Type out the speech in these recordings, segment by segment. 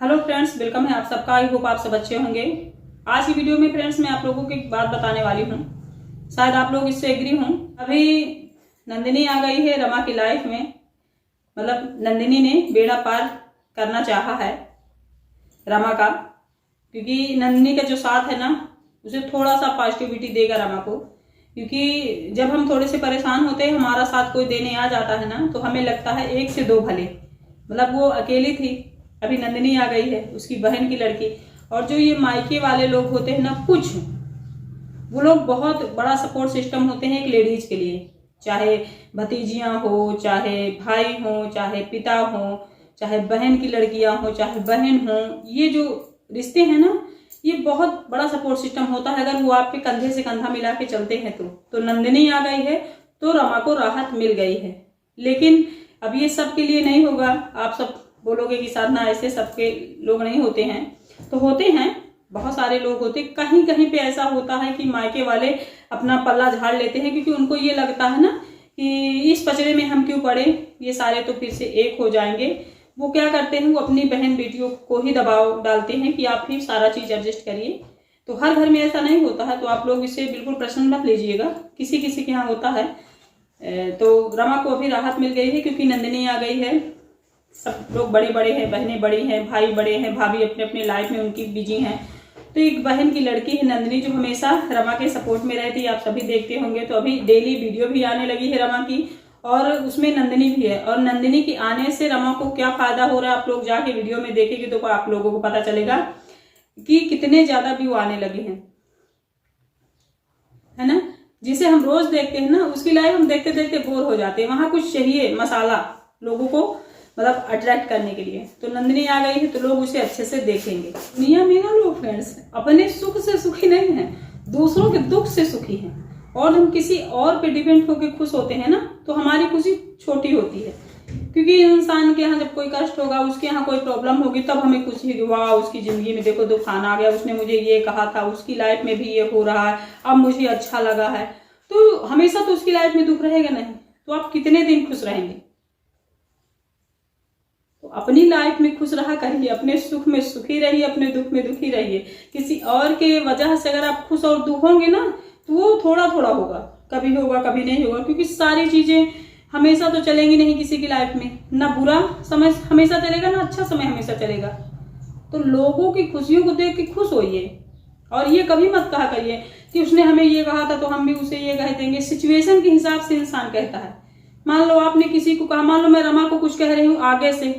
Hello friends, welcome है आप सबका। आई होप आप सब अच्छे होंगे। आज की वीडियो में फ्रेंड्स मैं आप लोगों को एक बात बताने वाली हूँ, शायद आप लोग इससे एग्री हों। अभी नंदिनी आ गई है रमा की लाइफ में, मतलब नंदिनी ने बेड़ा पार करना चाहा है रमा का, क्योंकि नंदिनी का जो साथ है ना उसे थोड़ा सा पॉजिटिविटी देगा रमा को। क्योंकि जब हम थोड़े से परेशान होते हैं, हमारा साथ कोई देने आ जाता है ना, तो हमें लगता है एक से दो भले। मतलब वो अकेली थी, अभी नंदिनी आ गई है, उसकी बहन की लड़की। और जो ये मायके वाले लोग होते हैं ना, कुछ वो लोग बहुत बड़ा सपोर्ट सिस्टम होते हैं एक लेडीज के लिए। चाहे भतीजियां हो, चाहे भाई हो, चाहे पिता हो, चाहे बहन की लड़कियां हो, चाहे बहन हो, ये जो रिश्ते हैं ना, ये बहुत बड़ा सपोर्ट सिस्टम होता है अगर वो आप पे कंधे से कंधा मिला के चलते हैं तो नंदिनी आ गई है तो रमा को राहत मिल गई है। लेकिन अब ये सबके लिए नहीं होगा। आप सब बोलोगे कि साधना ऐसे सबके लोग नहीं होते हैं, तो होते हैं, बहुत सारे लोग होते। कहीं कहीं पे ऐसा होता है कि मायके वाले अपना पल्ला झाड़ लेते हैं, क्योंकि उनको ये लगता है ना कि इस पचड़े में हम क्यों पड़े, ये सारे तो फिर से एक हो जाएंगे। वो क्या करते हैं, वो अपनी बहन बेटियों को ही दबाव डालते हैं कि आप ही सारा चीज एडजस्ट करिए। तो हर घर में ऐसा नहीं होता है, तो आप लोग इसे बिल्कुल पर्सनल मत लीजिएगा, किसी किसी के यहाँ होता है। तो रमा को अभी राहत मिल गई है क्योंकि नंदिनी आ गई है। सब लोग बड़े बड़े हैं, बहनें बड़ी हैं, भाई बड़े हैं, भाभी अपने अपने लाइफ में उनकी बिजी हैं। तो एक बहन की लड़की है नंदिनी, जो हमेशा रमा के सपोर्ट में रहती है, आप सभी देखते होंगे। तो अभी डेली वीडियो भी आने लगी है रमा की, और उसमें नंदिनी भी है। और नंदिनी के आने से रमा को क्या फायदा हो रहा है, आप लोग जाके वीडियो में देखेंगे तो आप लोगों को पता चलेगा कि कितने ज्यादा व्यू आने लगे हैं, है ना। जिसे हम रोज देखते हैं ना, उसकी लाइफ हम देखते देखते बोर हो जाते हैं। वहां कुछ चाहिए मसाला लोगों को, मतलब अट्रैक्ट करने के लिए। तो नंदिनी आ गई है तो लोग उसे अच्छे से देखेंगे। दुनिया में ना लोग फ्रेंड्स अपने सुख से सुखी नहीं है, दूसरों के दुख से सुखी हैं। और हम किसी और पे डिपेंड होकर खुश होते हैं ना, तो हमारी खुशी छोटी होती है। क्योंकि इंसान के यहाँ जब कोई कष्ट होगा, उसके यहाँ कोई प्रॉब्लम होगी, तब हमें खुशी होगी, वाह उसकी जिंदगी में देखो तूफान आ गया, उसने मुझे ये कहा था, उसकी लाइफ में भी ये हो रहा है, अब मुझे अच्छा लगा है। तो हमेशा तो उसकी लाइफ में दुख रहेगा नहीं, तो आप कितने दिन खुश रहेंगे। तो अपनी लाइफ में खुश रहा करिए, अपने सुख में सुखी रहिए, अपने दुख में दुखी रहिए। किसी और के वजह से अगर आप खुश और दुख होंगे ना, तो वो थोड़ा थोड़ा होगा, कभी होगा कभी नहीं होगा। क्योंकि सारी चीजें हमेशा तो चलेंगी नहीं किसी की लाइफ में, ना बुरा समय हमेशा चलेगा, ना अच्छा समय हमेशा चलेगा। तो लोगों की खुशियों को देख के खुश होइए, और ये कभी मत कहा करिए कि उसने हमें ये कहा था तो हम भी उसे ये कह देंगे। सिचुएशन के हिसाब से इंसान कहता है। मान लो आपने किसी को कहा, मान लो मैं रमा को कुछ कह रही हूँ आगे से,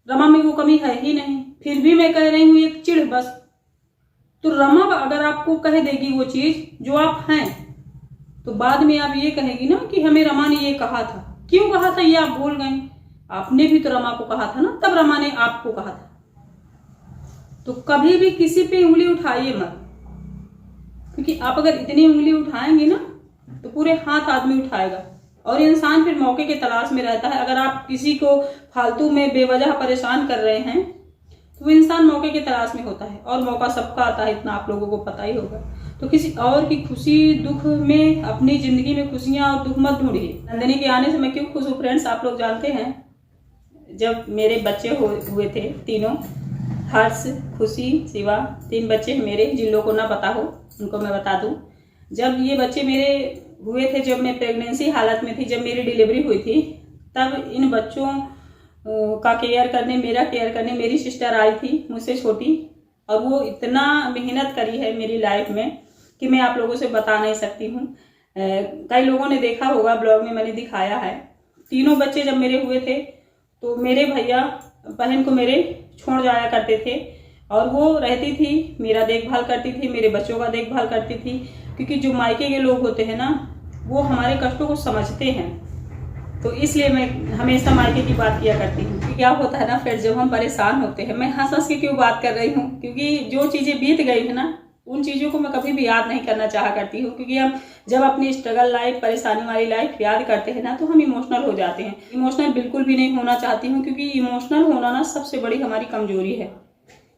रमा में वो कमी है ही नहीं, फिर भी मैं कह रही हूँ एक चिढ़ बस, तो रमा अगर आपको कह देगी वो चीज जो आप हैं, तो बाद में आप ये कहेगी ना कि हमें रमा ने ये कहा था। क्यों कहा था ये आप भूल गए, आपने भी तो रमा को कहा था ना, तब रमा ने आपको कहा था। तो कभी भी किसी पे उंगली उठाइए मत, क्योंकि आप अगर इतनी उंगली उठाएंगे ना, तो पूरे हाथ आदमी उठाएगा। और इंसान फिर मौके के तलाश में रहता है। अगर आप किसी को फालतू में बेवजह परेशान कर रहे हैं, तो वो इंसान मौके के तलाश में होता है, और मौका सबका आता है, इतना आप लोगों को पता ही होगा। तो किसी और की खुशी दुख में, अपनी जिंदगी में खुशियां और दुख मत ढूंढिए। नंदिनी के आने से मैं क्यों खुश हूँ फ्रेंड्स, आप लोग जानते हैं, जब मेरे बच्चे हुए थे तीनों, हर्ष, खुशी, शिवा, 3 बच्चे हैं मेरे। जिन लोगों को ना पता हो उनको मैं बता दूं, जब ये बच्चे मेरे हुए थे, जब मैं प्रेगनेंसी हालत में थी, जब मेरी डिलीवरी हुई थी, तब इन बच्चों का केयर करने, मेरा केयर करने मेरी सिस्टर आई थी मुझसे छोटी, और वो इतना मेहनत करी है मेरी लाइफ में कि मैं आप लोगों से बता नहीं सकती हूँ। कई लोगों ने देखा होगा, ब्लॉग में मैंने दिखाया है। तीनों बच्चे जब मेरे हुए थे, तो मेरे भैया बहन को मेरे छोड़ जाया करते थे, और वो रहती थी, मेरा देखभाल करती थी, मेरे बच्चों का देखभाल करती थी। क्योंकि जो मायके के लोग होते हैं ना, वो हमारे कष्टों को समझते हैं, तो इसलिए मैं हमेशा मायके की बात किया करती हूँ। कि क्या होता है ना फिर जब हम परेशान होते हैं, मैं हंस हंस के क्यों बात कर रही हूँ, क्योंकि जो चीजें बीत गई है ना, उन चीजों को मैं कभी भी याद नहीं करना चाहा करती हूँ। क्योंकि हम जब अपनी स्ट्रगल लाइफ, परेशानी वाली लाइफ याद करते हैं ना, तो हम इमोशनल हो जाते हैं। इमोशनल बिल्कुल भी नहीं होना चाहती हूँ, क्योंकि इमोशनल होना ना सबसे बड़ी हमारी कमजोरी है।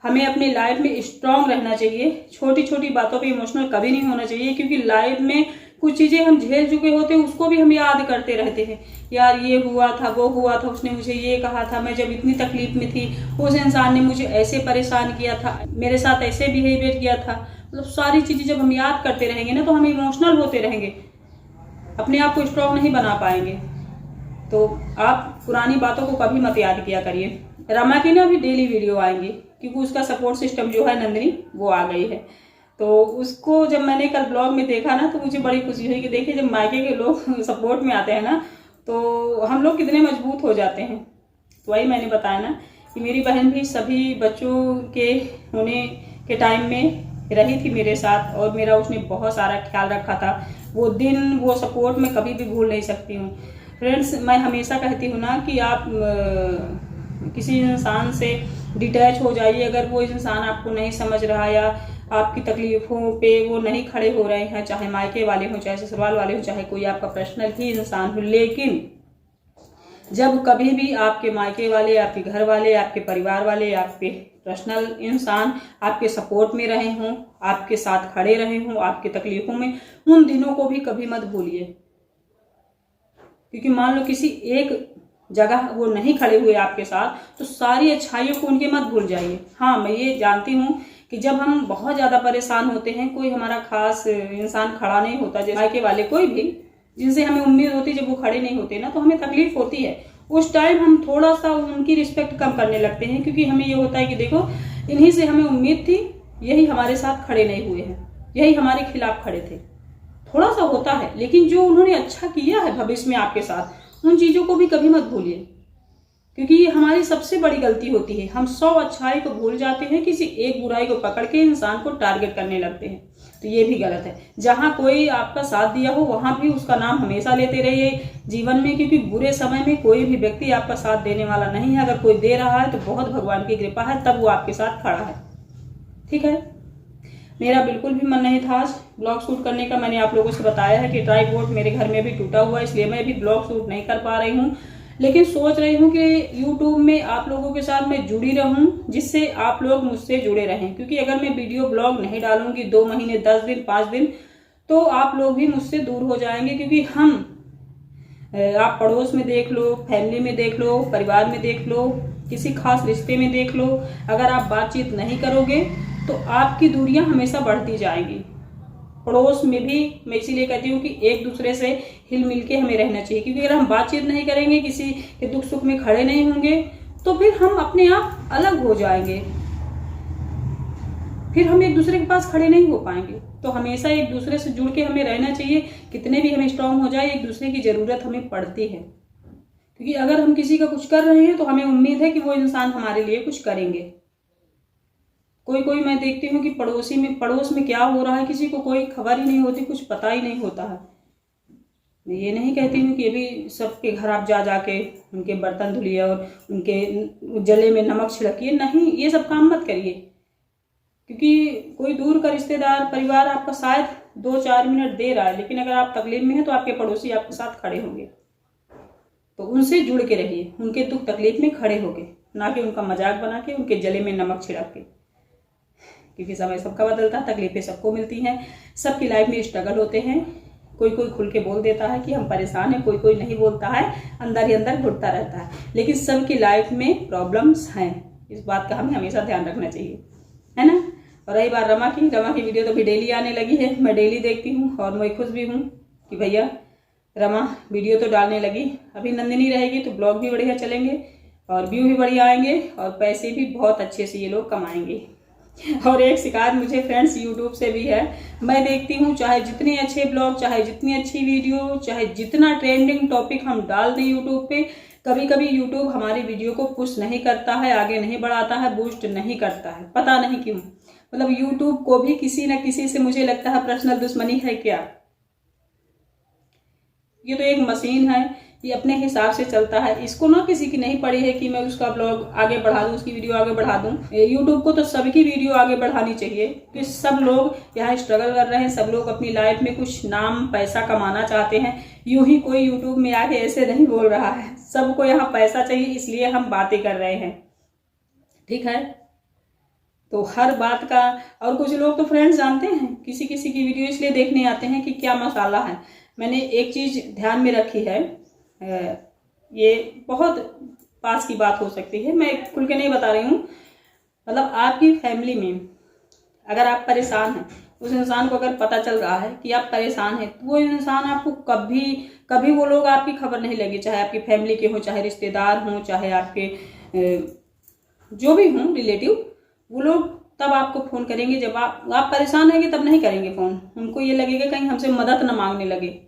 हमें अपनी लाइफ में स्ट्रांग रहना चाहिए, छोटी छोटी बातों पे इमोशनल कभी नहीं होना चाहिए। क्योंकि लाइफ में कुछ चीजें हम झेल चुके होते हैं, उसको भी हम याद करते रहते हैं यार ये हुआ था, वो हुआ था, उसने मुझे ये कहा था, मैं जब इतनी तकलीफ में थी उस इंसान ने मुझे ऐसे परेशान किया था, मेरे साथ ऐसे बिहेवियर किया था। मतलब सारी चीज़ें जब हम याद करते रहेंगे ना तो हम इमोशनल होते रहेंगे, अपने आप को स्ट्रॉन्ग नहीं बना पाएंगे। तो आप पुरानी बातों को कभी मत याद किया करिए। रमा की ना अभी डेली वीडियो आएंगी क्योंकि उसका सपोर्ट सिस्टम जो है नंदिनी वो आ गई है। तो उसको जब मैंने कल ब्लॉग में देखा ना तो मुझे बड़ी खुशी हुई कि देखिए जब मायके के लोग सपोर्ट में आते हैं ना तो हम लोग कितने मजबूत हो जाते हैं। तो वही मैंने बताया ना कि मेरी बहन भी सभी बच्चों के होने के टाइम में रही थी मेरे साथ और मेरा उसने बहुत सारा ख्याल रखा था। वो दिन वो सपोर्ट मैं कभी भी भूल नहीं सकती हूँ। फ्रेंड्स, मैं हमेशा कहती हूँ ना कि आप किसी इंसान से डिटैच हो जाइए अगर वो इंसान आपको नहीं समझ रहा या आपकी तकलीफों पे वो नहीं खड़े हो रहे हैं, चाहे मायके वाले हों, चाहे ससुराल वाले हों, चाहे कोई आपका पर्सनल ही इंसान हो। लेकिन जब कभी भी आपके मायके वाले, आपके घर वाले, आपके परिवार वाले, आपके पर्सनल इंसान आपके सपोर्ट में रहे हों, आपके साथ खड़े रहे हों आपकी तकलीफों में, उन दिनों को भी कभी मत भूलिए। क्योंकि मान लो किसी एक जगह वो नहीं खड़े हुए आपके साथ तो सारी अच्छाइयों को उनके मत भूल जाइए। हाँ, मैं ये जानती हूँ कि जब हम बहुत ज़्यादा परेशान होते हैं, कोई हमारा खास इंसान खड़ा नहीं होता, जैसे मायके वाले कोई भी जिनसे हमें उम्मीद होती है, जब वो खड़े नहीं होते ना तो हमें तकलीफ होती है। उस टाइम हम थोड़ा सा उनकी रिस्पेक्ट कम करने लगते हैं क्योंकि हमें ये होता है कि देखो इन्हीं से हमें उम्मीद थी, यही हमारे साथ खड़े नहीं हुए हैं, यही हमारे खिलाफ खड़े थे। थोड़ा सा होता है, लेकिन जो उन्होंने अच्छा किया है भविष्य में आपके साथ, उन चीज़ों को भी कभी मत भूलिए। क्योंकि ये हमारी सबसे बड़ी गलती होती है, हम 100 अच्छाई को भूल जाते हैं, किसी एक बुराई को पकड़ के इंसान को टारगेट करने लगते हैं। तो ये भी गलत है। जहाँ कोई आपका साथ दिया हो वहां भी उसका नाम हमेशा लेते रहिए जीवन में, क्योंकि बुरे समय में कोई भी व्यक्ति आपका साथ देने वाला नहीं है। अगर कोई दे रहा है तो बहुत भगवान की कृपा है, तब वो आपके साथ खड़ा है। ठीक है, मेरा बिल्कुल भी मन नहीं था आज ब्लॉग शूट करने का। मैंने आप लोगों से बताया है कि ट्राइपॉड मेरे घर में भी टूटा हुआ है, इसलिए मैं भी ब्लॉग शूट नहीं कर पा रही हूँ। लेकिन सोच रही हूँ कि यूट्यूब में आप लोगों के साथ मैं जुड़ी रहूँ, जिससे आप लोग मुझसे जुड़े रहें। क्योंकि अगर मैं वीडियो ब्लॉग नहीं डालूंगी 2 महीने, 10 दिन, 5 दिन, तो आप लोग भी मुझसे दूर हो जाएंगे। क्योंकि आप पड़ोस में देख लो, फैमिली में देख लो, परिवार में देख लो, किसी खास रिश्ते में देख लो, अगर आप बातचीत नहीं करोगे तो आपकी दूरियां हमेशा बढ़ती जाएंगी। पड़ोस में भी मैं इसीलिए कहती हूँ कि एक दूसरे से हिल मिल के हमें रहना चाहिए। क्योंकि अगर हम बातचीत नहीं करेंगे, किसी के दुख सुख में खड़े नहीं होंगे, तो फिर हम अपने आप अलग हो जाएंगे, फिर हम एक दूसरे के पास खड़े नहीं हो पाएंगे। तो हमेशा एक दूसरे से जुड़ के हमें रहना चाहिए। कितने भी हमें स्ट्रांग हो जाए, एक दूसरे की जरूरत हमें पड़ती है। क्योंकि अगर हम किसी का कुछ कर रहे हैं तो हमें उम्मीद है कि वो इंसान हमारे लिए कुछ करेंगे। कोई मैं देखती हूँ कि पड़ोस में क्या हो रहा है किसी को कोई खबर ही नहीं होती, कुछ पता ही नहीं होता है। मैं ये नहीं कहती हूँ कि ये भी सबके घर आप जा जाके उनके बर्तन धुलिए और उनके जले में नमक छिड़किए, नहीं, ये सब काम मत करिए। क्योंकि कोई दूर का रिश्तेदार, परिवार आपका शायद 2-4 मिनट दे रहा है, लेकिन अगर आप तकलीफ में हैं तो आपके पड़ोसी आपके साथ खड़े होंगे। तो उनसे जुड़ के रहिए, उनके दुख तकलीफ में खड़े होके, ना कि उनका मजाक बना के, उनके जले में नमक छिड़क के। क्योंकि समय सबका बदलता है, तकलीफें सबको मिलती हैं, सबकी लाइफ में स्ट्रगल होते हैं। कोई खुल के बोल देता है कि हम परेशान हैं, कोई नहीं बोलता है, अंदर ही अंदर घुटता रहता है। लेकिन सबकी लाइफ में प्रॉब्लम्स हैं, इस बात का हमें हमेशा ध्यान रखना चाहिए, है ना। और रही बात रमा की वीडियो तो अभी डेली आने लगी है, मैं डेली देखती हूँ और मैं खुश भी हूँ कि भैया रमा वीडियो तो डालने लगी। अभी नंदिनी रहेगी तो ब्लॉग भी बढ़िया चलेंगे और व्यू भी बढ़िया आएंगे और पैसे भी बहुत अच्छे से ये लोग कमाएंगे। और एक शिकायत मुझे फ्रेंड्स यूट्यूब से भी है, मैं देखती हूँ चाहे जितने अच्छे ब्लॉग, चाहे जितनी अच्छी वीडियो, चाहे जितना ट्रेंडिंग टॉपिक हम डाल दें यूट्यूब पे, कभी कभी यूट्यूब हमारी वीडियो को पुश नहीं करता है, आगे नहीं बढ़ाता है, बूस्ट नहीं करता है, पता नहीं क्यों। मतलब यूट्यूब को भी किसी न किसी से मुझे लगता है पर्सनल दुश्मनी है क्या। ये तो एक मशीन है, ये अपने हिसाब से चलता है, इसको ना किसी की नहीं पड़ी है कि मैं उसका ब्लॉग आगे बढ़ा दूं, उसकी वीडियो आगे बढ़ा दूं। यूट्यूब को तो सबकी वीडियो आगे बढ़ानी चाहिए कि सब लोग यहाँ स्ट्रगल कर रहे हैं, सब लोग अपनी लाइफ में कुछ नाम पैसा कमाना चाहते हैं। यूं ही कोई यूट्यूब में आके ऐसे नहीं बोल रहा है, सबको यहाँ पैसा चाहिए, इसलिए हम बातें कर रहे हैं। ठीक है, तो हर बात का, और कुछ लोग तो फ्रेंड्स जानते हैं किसी की वीडियो इसलिए देखने आते हैं कि क्या मसाला है। मैंने एक चीज ध्यान में रखी है ये बहुत पास की बात हो सकती है, मैं खुल के नहीं बता रही हूँ। मतलब आपकी फैमिली में अगर आप परेशान हैं, उस इंसान को अगर पता चल रहा है कि आप परेशान हैं, तो वो इंसान आपको कभी वो लोग आपकी खबर नहीं लगे, चाहे आपकी फैमिली के हों, चाहे रिश्तेदार हों, चाहे आपके जो भी हों रिलेटिव, वो लोग तब आपको फ़ोन करेंगे जब आप परेशान रहेंगे, तब नहीं करेंगे फ़ोन। उनको ये लगेगा कहीं हमसे मदद न मांगने लगे।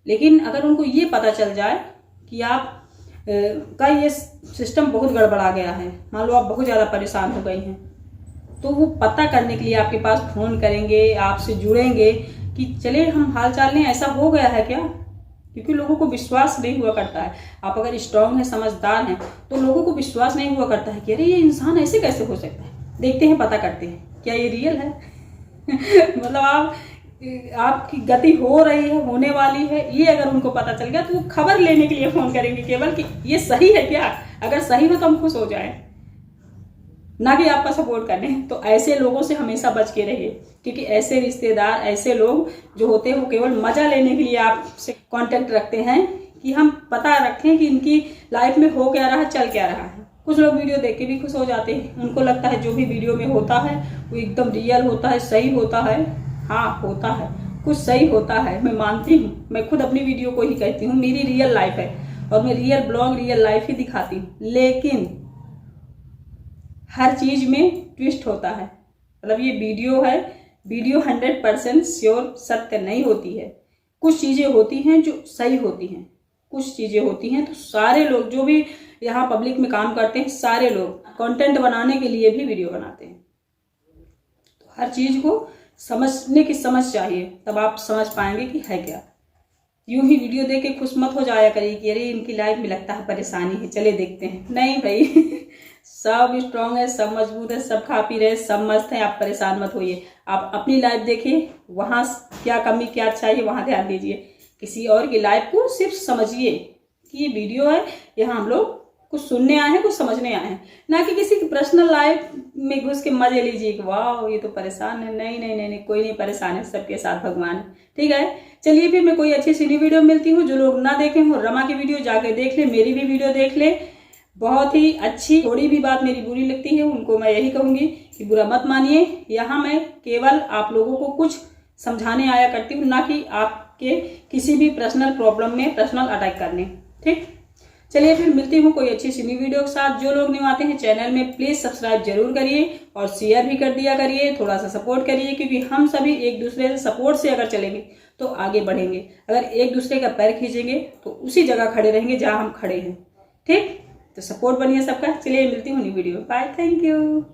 लेकिन अगर उनको ये पता चल जाए कि आप का ये सिस्टम बहुत गड़बड़ा गया है, मान लो आप बहुत ज़्यादा परेशान हो गई हैं, तो वो पता करने के लिए आपके पास फ़ोन करेंगे, आपसे जुड़ेंगे कि चले हम हाल चाल लें, ऐसा हो गया है क्या। क्योंकि लोगों को विश्वास नहीं हुआ करता है। आप अगर स्ट्रांग हैं, समझदार हैं, तो लोगों को विश्वास नहीं हुआ करता है कि अरे ये इंसान ऐसे कैसे हो सकता है। देखते हैं, पता करते हैं क्या ये रियल है। मतलब आपकी गति हो रही है, होने वाली है, ये अगर उनको पता चल गया तो वो खबर लेने के लिए फ़ोन करेंगे केवल कि ये सही है क्या। अगर सही हो तो हम खुश हो जाएं, ना कि आपका सपोर्ट करने। तो ऐसे लोगों से हमेशा बच के रहिए, क्योंकि ऐसे रिश्तेदार, ऐसे लोग जो होते हैं वो केवल मजा लेने के लिए आपसे कांटेक्ट रखते हैं कि हम पता रखें कि इनकी लाइफ में हो क्या रहा, चल क्या रहा है। कुछ लोग वीडियो देख के भी खुश हो जाते हैं, उनको लगता है जो भी वीडियो में होता है वो एकदम रियल होता है, सही होता है। हाँ, होता है, कुछ सही होता है, मैं मानती हूँ। मैं खुद अपनी वीडियो को ही कहती हूँ मेरी रियल लाइफ है और मैं रियल ब्लॉग, रियल लाइफ ही दिखाती हूँ। लेकिन हर चीज में ट्विस्ट होता है। मतलब ये वीडियो है, वीडियो 100% श्योर सत्य नहीं होती है। कुछ चीजें होती हैं जो सही होती हैं, कुछ चीजें होती हैं। तो सारे लोग जो भी यहाँ पब्लिक में काम करते हैं, सारे लोग कंटेंट बनाने के लिए भी वीडियो बनाते हैं। तो हर चीज को समझने की समझ चाहिए, तब आप समझ पाएंगे कि है क्या। यूं ही वीडियो देख के खुश मत हो जाया करिए कि अरे इनकी लाइफ में लगता है परेशानी है, चले देखते हैं। नहीं भाई, सब स्ट्रांग है, सब मजबूत है, सब खा पी रहे, सब मस्त है। आप परेशान मत होइए, आप अपनी लाइफ देखिए, वहां क्या कमी क्या चाहिए वहां ध्यान दीजिए। किसी और की लाइफ को सिर्फ समझिए कि ये वीडियो है, यहाँ हम लोग कुछ सुनने आए हैं, कुछ समझने आए हैं, ना कि किसी की पर्सनल लाइफ में घुस के मजे लीजिए कि वाह ये तो परेशान है। नहीं नहीं नहीं नहीं, कोई नहीं परेशान है, सबके साथ भगवान है। ठीक है, चलिए फिर मैं कोई अच्छी सी वीडियो मिलती हूँ। जो लोग ना देखे हो रमा की वीडियो जाके देख ले, मेरी भी वीडियो देख ले, बहुत ही अच्छी। थोड़ी भी बात मेरी बुरी लगती है उनको मैं यही कहूंगी कि बुरा मत मानिए। यहाँ मैं केवल आप लोगों को कुछ समझाने आया करती हूँ, ना कि आपके किसी भी पर्सनल प्रॉब्लम में पर्सनल अटैक करने। ठीक, चलिए फिर मिलती हूँ कोई अच्छी सी वीडियो के साथ। जो लोग न्यू आते हैं चैनल में प्लीज सब्सक्राइब जरूर करिए और शेयर भी कर दिया करिए, थोड़ा सा सपोर्ट करिए, क्योंकि हम सभी एक दूसरे से सपोर्ट से अगर चलेंगे तो आगे बढ़ेंगे। अगर एक दूसरे का पैर खींचेंगे तो उसी जगह खड़े रहेंगे जहां हम खड़े हैं। ठीक, तो सपोर्ट बनिए सबका। चलिए मिलती हूँ new video, bye, thank you.